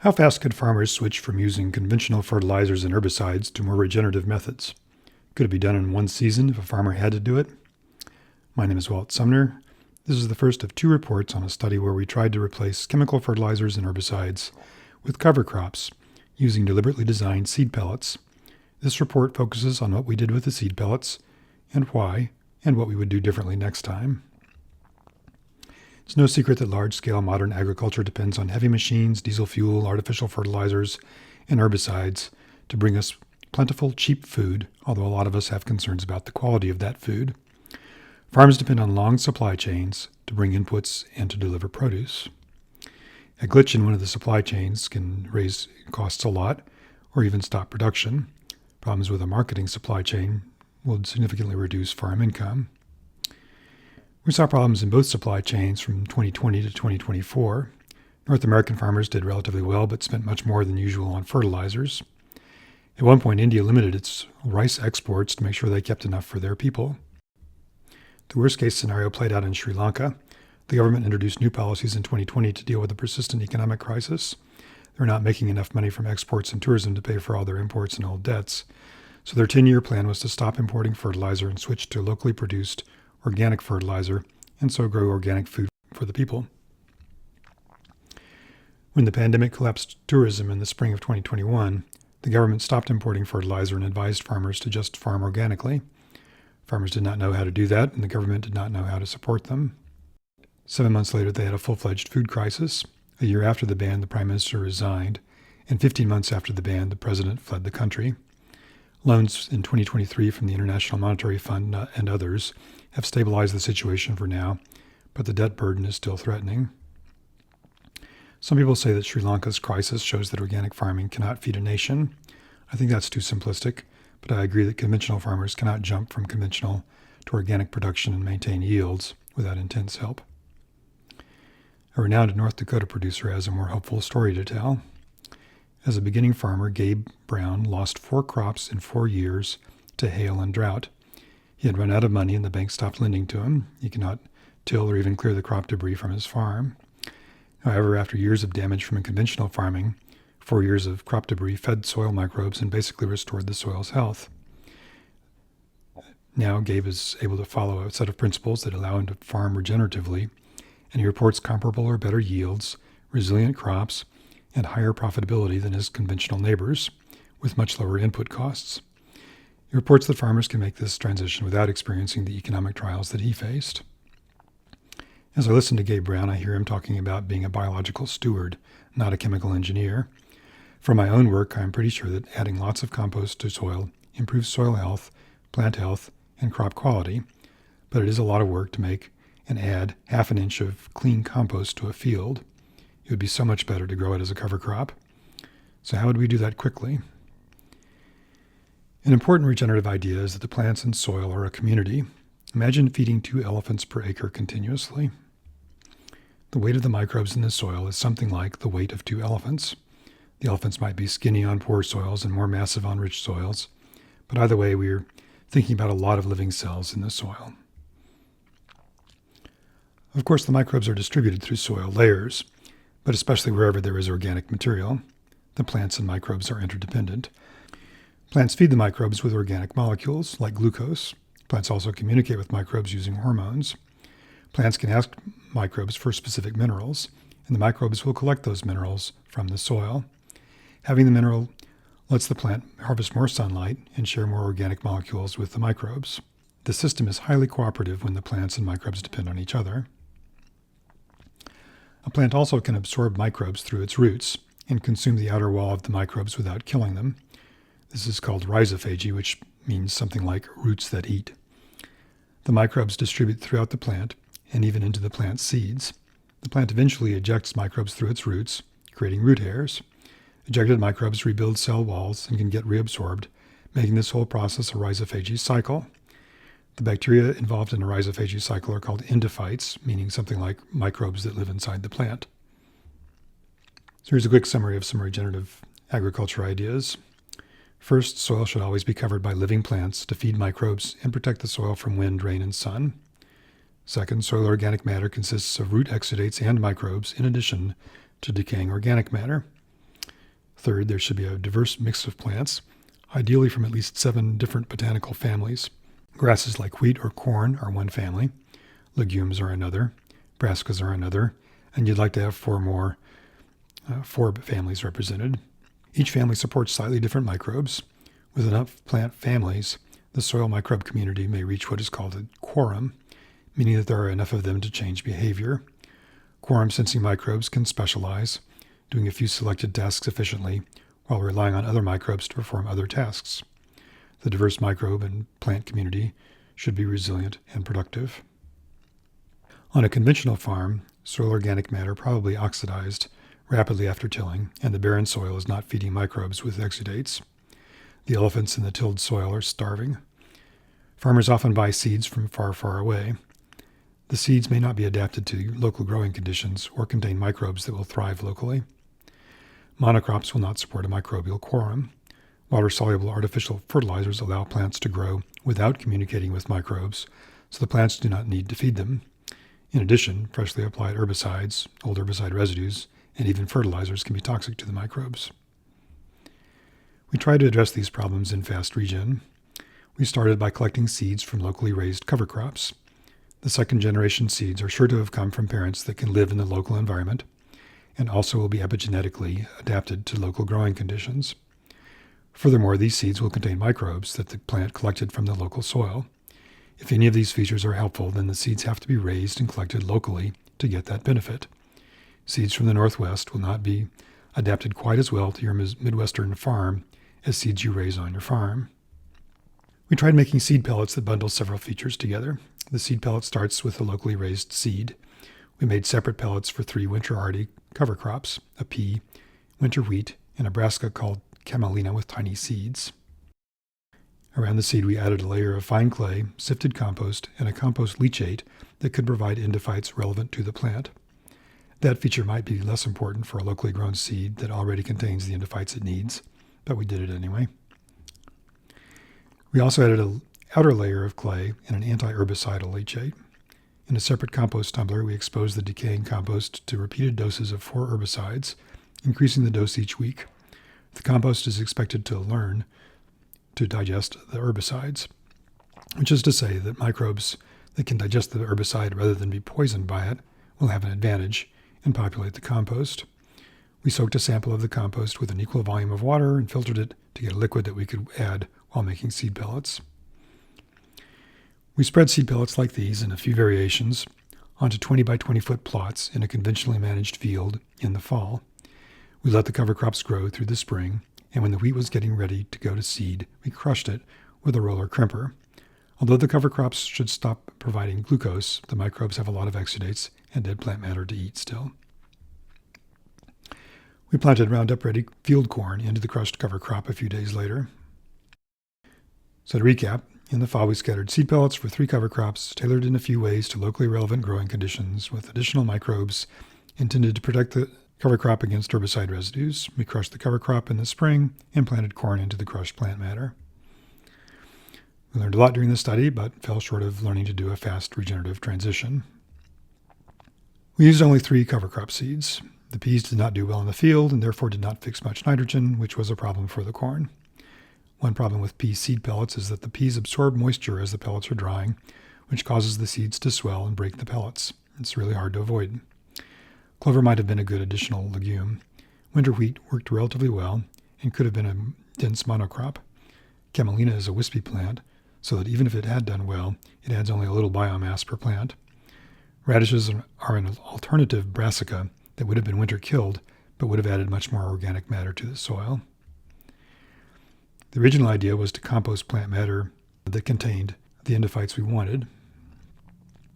How fast could farmers switch from using conventional fertilizers and herbicides to more regenerative methods? Could it be done in one season if a farmer had to do it? My name is Walt Sumner. This is the first of two reports on a study where we tried to replace chemical fertilizers and herbicides with cover crops using deliberately designed seed pellets. This report focuses on what we did with the seed pellets and why, and what we would do differently next time. It's no secret that large-scale modern agriculture depends on heavy machines, diesel fuel, artificial fertilizers, and herbicides to bring us plentiful, cheap food, although a lot of us have concerns about the quality of that food. Farms depend on long supply chains to bring inputs and to deliver produce. A glitch in one of the supply chains can raise costs a lot or even stop production. Problems with a marketing supply chain will significantly reduce farm income. We saw problems in both supply chains from 2020 to 2024. North American farmers did relatively well, but spent much more than usual on fertilizers. At one point, India limited its rice exports to make sure they kept enough for their people. The worst-case scenario played out in Sri Lanka. The government introduced new policies in 2020 to deal with the persistent economic crisis. They're not making enough money from exports and tourism to pay for all their imports and old debts. So their 10-year plan was to stop importing fertilizer and switch to locally produced organic fertilizer, and so grow organic food for the people. When the pandemic collapsed tourism in the spring of 2021, the government stopped importing fertilizer and advised farmers to just farm organically. Farmers did not know how to do that, and the government did not know how to support them. 7 months later, they had a full-fledged food crisis. A year after the ban, the prime minister resigned, and 15 months after the ban, the president fled the country. Loans in 2023 from the International Monetary Fund and others have stabilized the situation for now, but the debt burden is still threatening. Some people say that Sri Lanka's crisis shows that organic farming cannot feed a nation. I think that's too simplistic, but I agree that conventional farmers cannot jump from conventional to organic production and maintain yields without intense help. A renowned North Dakota producer has a more hopeful story to tell. As a beginning farmer, Gabe Brown lost 4 crops in 4 years to hail and drought. He had run out of money and the bank stopped lending to him. He could not till or even clear the crop debris from his farm. However, after years of damage from conventional farming, 4 years of crop debris fed soil microbes and basically restored the soil's health. Now Gabe is able to follow a set of principles that allow him to farm regeneratively, and he reports comparable or better yields, resilient crops, and higher profitability than his conventional neighbors, with much lower input costs. He reports that farmers can make this transition without experiencing the economic trials that he faced. As I listen to Gabe Brown, I hear him talking about being a biological steward, not a chemical engineer. From my own work, I'm pretty sure that adding lots of compost to soil improves soil health, plant health, and crop quality, but it is a lot of work to make and add half an inch of clean compost to a field. It would be so much better to grow it as a cover crop. So how would we do that quickly? An important regenerative idea is that the plants and soil are a community. Imagine feeding 2 elephants per acre continuously. The weight of the microbes in the soil is something like the weight of 2 elephants. The elephants might be skinny on poor soils and more massive on rich soils, but either way, we're thinking about a lot of living cells in the soil. Of course, the microbes are distributed through soil layers, but especially wherever there is organic material, the plants and microbes are interdependent. Plants feed the microbes with organic molecules, like glucose. Plants also communicate with microbes using hormones. Plants can ask microbes for specific minerals, and the microbes will collect those minerals from the soil. Having the mineral lets the plant harvest more sunlight and share more organic molecules with the microbes. The system is highly cooperative when the plants and microbes depend on each other. A plant also can absorb microbes through its roots and consume the outer wall of the microbes without killing them. This is called rhizophagy, which means something like roots that eat. The microbes distribute throughout the plant and even into the plant seeds. The plant eventually ejects microbes through its roots, creating root hairs. Ejected microbes rebuild cell walls and can get reabsorbed, making this whole process a rhizophagy cycle. The bacteria involved in a rhizophagy cycle are called endophytes, meaning something like microbes that live inside the plant. So here's a quick summary of some regenerative agriculture ideas. First, soil should always be covered by living plants to feed microbes and protect the soil from wind, rain, and sun. Second, soil organic matter consists of root exudates and microbes in addition to decaying organic matter. Third, there should be a diverse mix of plants, ideally from at least 7 different botanical families. Grasses like wheat or corn are one family, legumes are another, brassicas are another, and you'd like to have 4 families represented. Each family supports slightly different microbes. With enough plant families, the soil microbe community may reach what is called a quorum, meaning that there are enough of them to change behavior. Quorum-sensing microbes can specialize, doing a few selected tasks efficiently while relying on other microbes to perform other tasks. The diverse microbe and plant community should be resilient and productive. On a conventional farm, soil organic matter probably oxidized rapidly after tilling, and the barren soil is not feeding microbes with exudates. The elephants in the tilled soil are starving. Farmers often buy seeds from far, far away. The seeds may not be adapted to local growing conditions or contain microbes that will thrive locally. Monocrops will not support a microbial quorum. Water-soluble artificial fertilizers allow plants to grow without communicating with microbes, so the plants do not need to feed them. In addition, freshly applied herbicides, old herbicide residues, and even fertilizers can be toxic to the microbes. We tried to address these problems in fast regen. We started by collecting seeds from locally raised cover crops. The second-generation seeds are sure to have come from parents that can live in the local environment and also will be epigenetically adapted to local growing conditions. Furthermore, these seeds will contain microbes that the plant collected from the local soil. If any of these features are helpful, then the seeds have to be raised and collected locally to get that benefit. Seeds from the Northwest will not be adapted quite as well to your Midwestern farm as seeds you raise on your farm. We tried making seed pellets that bundle several features together. The seed pellet starts with a locally raised seed. We made separate pellets for 3 winter-hardy cover crops, a pea, winter wheat, and a brassica called camelina with tiny seeds. Around the seed, we added a layer of fine clay, sifted compost, and a compost leachate that could provide endophytes relevant to the plant. That feature might be less important for a locally grown seed that already contains the endophytes it needs, but we did it anyway. We also added an outer layer of clay and an anti-herbicidal leachate. In a separate compost tumbler, we exposed the decaying compost to repeated doses of 4 herbicides, increasing the dose each week. The compost is expected to learn to digest the herbicides, which is to say that microbes that can digest the herbicide rather than be poisoned by it will have an advantage and populate the compost. We soaked a sample of the compost with an equal volume of water and filtered it to get a liquid that we could add while making seed pellets. We spread seed pellets like these in a few variations onto 20 by 20 foot plots in a conventionally managed field in the fall. We let the cover crops grow through the spring, and when the wheat was getting ready to go to seed, we crushed it with a roller crimper. Although the cover crops should stop providing glucose, the microbes have a lot of exudates and dead plant matter to eat still. We planted Roundup-ready field corn into the crushed cover crop a few days later. So to recap, in the fall we scattered seed pellets for 3 cover crops, tailored in a few ways to locally relevant growing conditions with additional microbes intended to protect the cover crop against herbicide residues. We crushed the cover crop in the spring and planted corn into the crushed plant matter. We learned a lot during the study, but fell short of learning to do a fast regenerative transition. We used only 3 cover crop seeds. The peas did not do well in the field and therefore did not fix much nitrogen, which was a problem for the corn. One problem with pea seed pellets is that the peas absorb moisture as the pellets are drying, which causes the seeds to swell and break the pellets. It's really hard to avoid. Clover might have been a good additional legume. Winter wheat worked relatively well and could have been a dense monocrop. Camelina is a wispy plant, so that even if it had done well, it adds only a little biomass per plant. Radishes are an alternative brassica that would have been winter killed, but would have added much more organic matter to the soil. The original idea was to compost plant matter that contained the endophytes we wanted.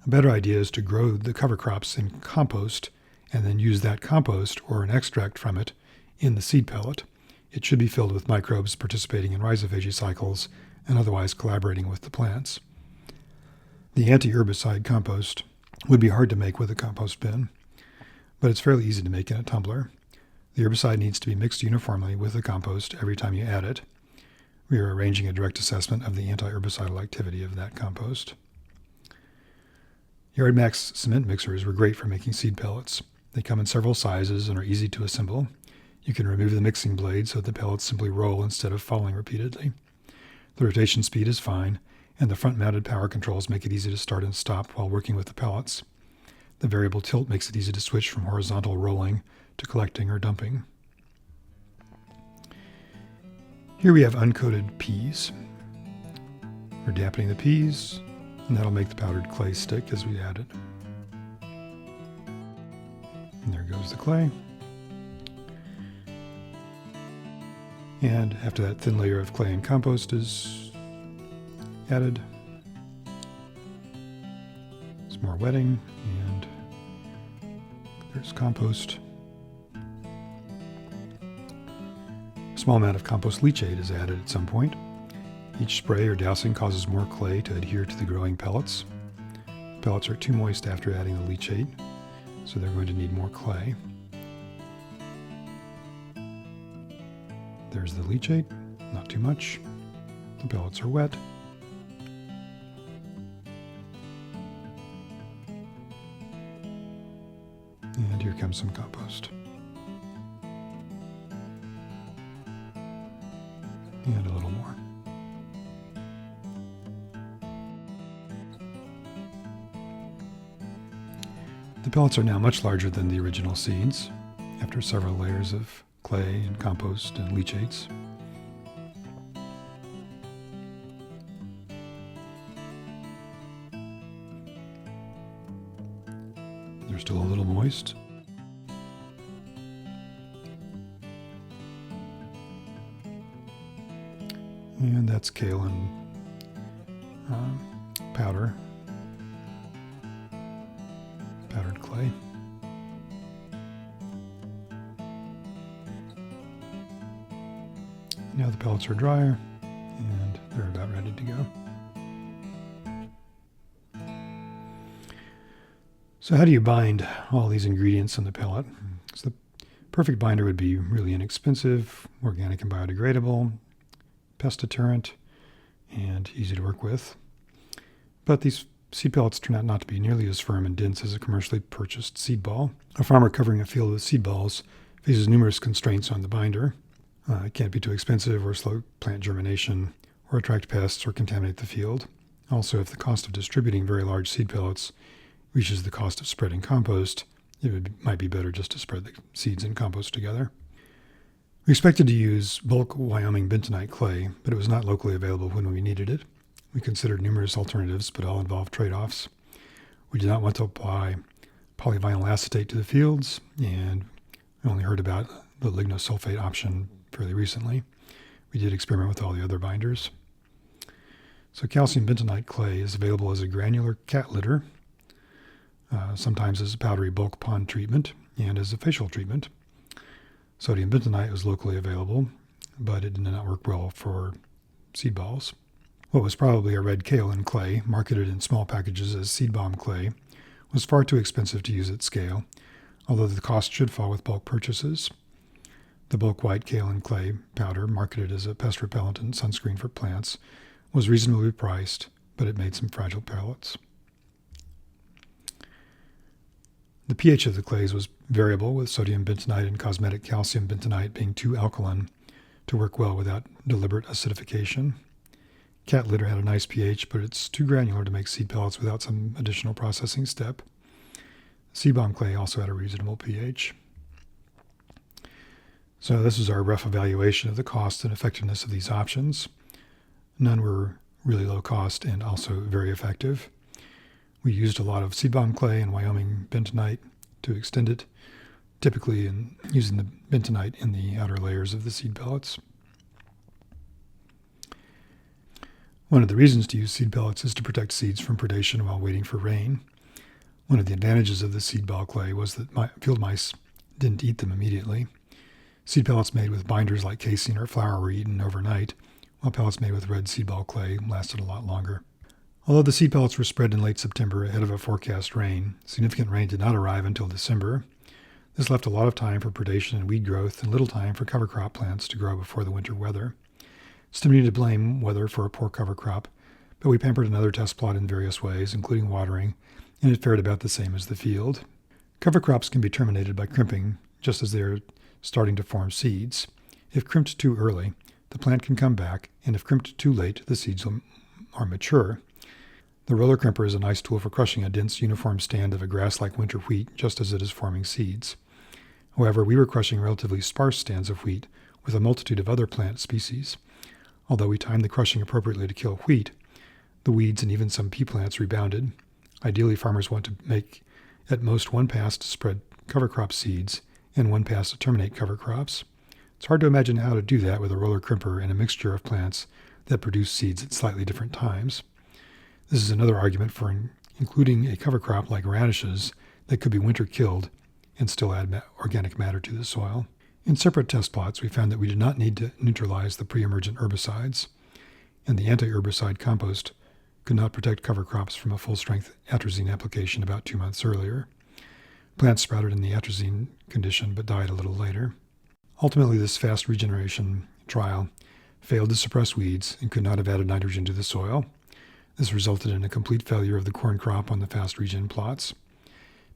A better idea is to grow the cover crops in compost and then use that compost or an extract from it in the seed pellet. It should be filled with microbes participating in rhizophagy cycles and otherwise collaborating with the plants. The anti-herbicide compost would be hard to make with a compost bin, but it's fairly easy to make in a tumbler. The herbicide needs to be mixed uniformly with the compost every time you add it. We are arranging a direct assessment of the anti-herbicidal activity of that compost. YardMax cement mixers were great for making seed pellets. They come in several sizes and are easy to assemble. You can remove the mixing blade so the pellets simply roll instead of falling repeatedly. The rotation speed is fine, and the front-mounted power controls make it easy to start and stop while working with the pellets. The variable tilt makes it easy to switch from horizontal rolling to collecting or dumping. Here we have uncoated peas. We're dampening the peas, and that'll make the powdered clay stick as we add it. And there goes the clay. And after that thin layer of clay and compost is added, some more wetting, and there's compost. A small amount of compost leachate is added at some point. Each spray or dousing causes more clay to adhere to the growing pellets. The pellets are too moist after adding the leachate, so they're going to need more clay. There's the leachate, not too much. The pellets are wet. And here comes some compost. And a little more. The pellets are now much larger than the original seeds, after several layers of clay and compost and leachates. They're still a little moist. And that's kaolin powdered clay. Now the pellets are drier, and they're about ready to go. So how do you bind all these ingredients in the pellet? So the perfect binder would be really inexpensive, organic and biodegradable, pest deterrent, and easy to work with. But these seed pellets turn out not to be nearly as firm and dense as a commercially purchased seed ball. A farmer covering a field with seed balls faces numerous constraints on the binder. It can't be too expensive or slow plant germination or attract pests or contaminate the field. Also, if the cost of distributing very large seed pellets reaches the cost of spreading compost, might be better just to spread the seeds and compost together. We expected to use bulk Wyoming bentonite clay, but it was not locally available when we needed it. We considered numerous alternatives, but all involved trade-offs. We did not want to apply polyvinyl acetate to the fields, and we only heard about the lignosulfate option fairly recently. We did experiment with all the other binders. So calcium bentonite clay is available as a granular cat litter, sometimes as a powdery bulk pond treatment, and as a facial treatment. Sodium bentonite was locally available, but it did not work well for seed balls. What was probably a red kaolin clay, marketed in small packages as seed balm clay, was far too expensive to use at scale, although the cost should fall with bulk purchases. The bulk white kaolin clay powder, marketed as a pest repellent and sunscreen for plants, was reasonably priced, but it made some fragile pellets. The pH of the clays was variable, with sodium bentonite and cosmetic calcium bentonite being too alkaline to work well without deliberate acidification. Cat litter had a nice pH, but it's too granular to make seed pellets without some additional processing step. Seed balm clay also had a reasonable pH. So this is our rough evaluation of the cost and effectiveness of these options. None were really low cost and also very effective. We used a lot of seed balm clay and Wyoming bentonite to extend it, typically using the bentonite in the outer layers of the seed pellets. One of the reasons to use seed pellets is to protect seeds from predation while waiting for rain. One of the advantages of the seed ball clay was that field mice didn't eat them immediately. Seed pellets made with binders like casein or flour were eaten overnight, while pellets made with red seed ball clay lasted a lot longer. Although the seed pellets were spread in late September ahead of a forecast rain, significant rain did not arrive until December. This left a lot of time for predation and weed growth and little time for cover crop plants to grow before the winter weather. It's tempting to blame weather for a poor cover crop, but we pampered another test plot in various ways, including watering, and it fared about the same as the field. Cover crops can be terminated by crimping, just as they are starting to form seeds. If crimped too early, the plant can come back, and if crimped too late, the seeds are mature. The roller crimper is a nice tool for crushing a dense, uniform stand of a grass-like winter wheat just as it is forming seeds. However, we were crushing relatively sparse stands of wheat with a multitude of other plant species. Although we timed the crushing appropriately to kill wheat, the weeds and even some pea plants rebounded. Ideally, farmers want to make at most one pass to spread cover crop seeds and one pass to terminate cover crops. It's hard to imagine how to do that with a roller crimper and a mixture of plants that produce seeds at slightly different times. This is another argument for including a cover crop like radishes that could be winter killed and still add organic matter to the soil. In separate test plots, we found that we did not need to neutralize the pre-emergent herbicides, and the anti-herbicide compost could not protect cover crops from a full-strength atrazine application about 2 months earlier. Plants sprouted in the atrazine condition but died a little later. Ultimately, this fast regeneration trial failed to suppress weeds and could not have added nitrogen to the soil. This resulted in a complete failure of the corn crop on the fast regen plots.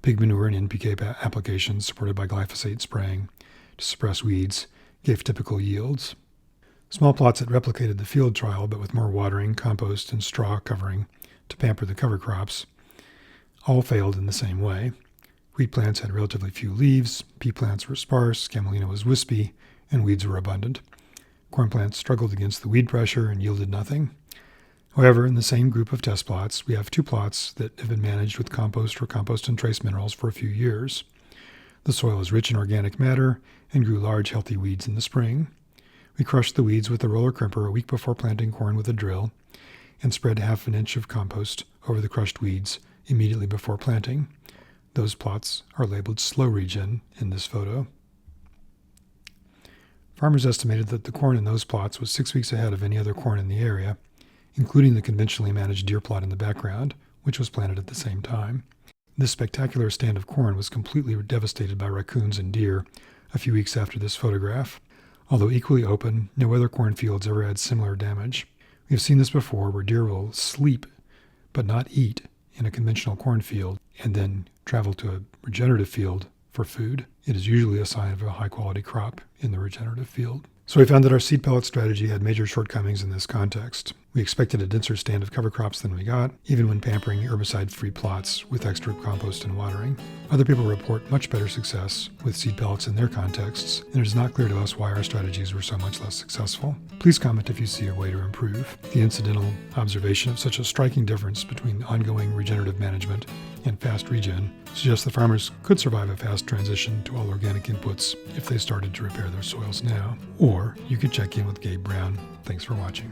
Pig manure and NPK applications supported by glyphosate spraying to suppress weeds gave typical yields. Small plots that replicated the field trial but with more watering, compost, and straw covering to pamper the cover crops all failed in the same way. Wheat plants had relatively few leaves, pea plants were sparse, camelina was wispy, and weeds were abundant. Corn plants struggled against the weed pressure and yielded nothing. However, in the same group of test plots, we have 2 plots that have been managed with compost or compost and trace minerals for a few years. The soil is rich in organic matter and grew large, healthy weeds in the spring. We crushed the weeds with the roller crimper a week before planting corn with a drill and spread ½ an inch of compost over the crushed weeds immediately before planting. Those plots are labeled slow regen in this photo. Farmers estimated that the corn in those plots was 6 weeks ahead of any other corn in the area, including the conventionally managed deer plot in the background, which was planted at the same time. This spectacular stand of corn was completely devastated by raccoons and deer a few weeks after this photograph. Although equally open, no other cornfields ever had similar damage. We have seen this before, where deer will sleep but not eat in a conventional cornfield and then travel to a regenerative field for food. It is usually a sign of a high-quality crop in the regenerative field. So we found that our seed pellet strategy had major shortcomings in this context. We expected a denser stand of cover crops than we got, even when pampering herbicide-free plots with extra compost and watering. Other people report much better success with seed pellets in their contexts, and it is not clear to us why our strategies were so much less successful. Please comment if you see a way to improve. The incidental observation of such a striking difference between ongoing regenerative management and fast regen suggests that farmers could survive a fast transition to all organic inputs if they started to repair their soils now. Or you could check in with Gabe Brown. Thanks for watching.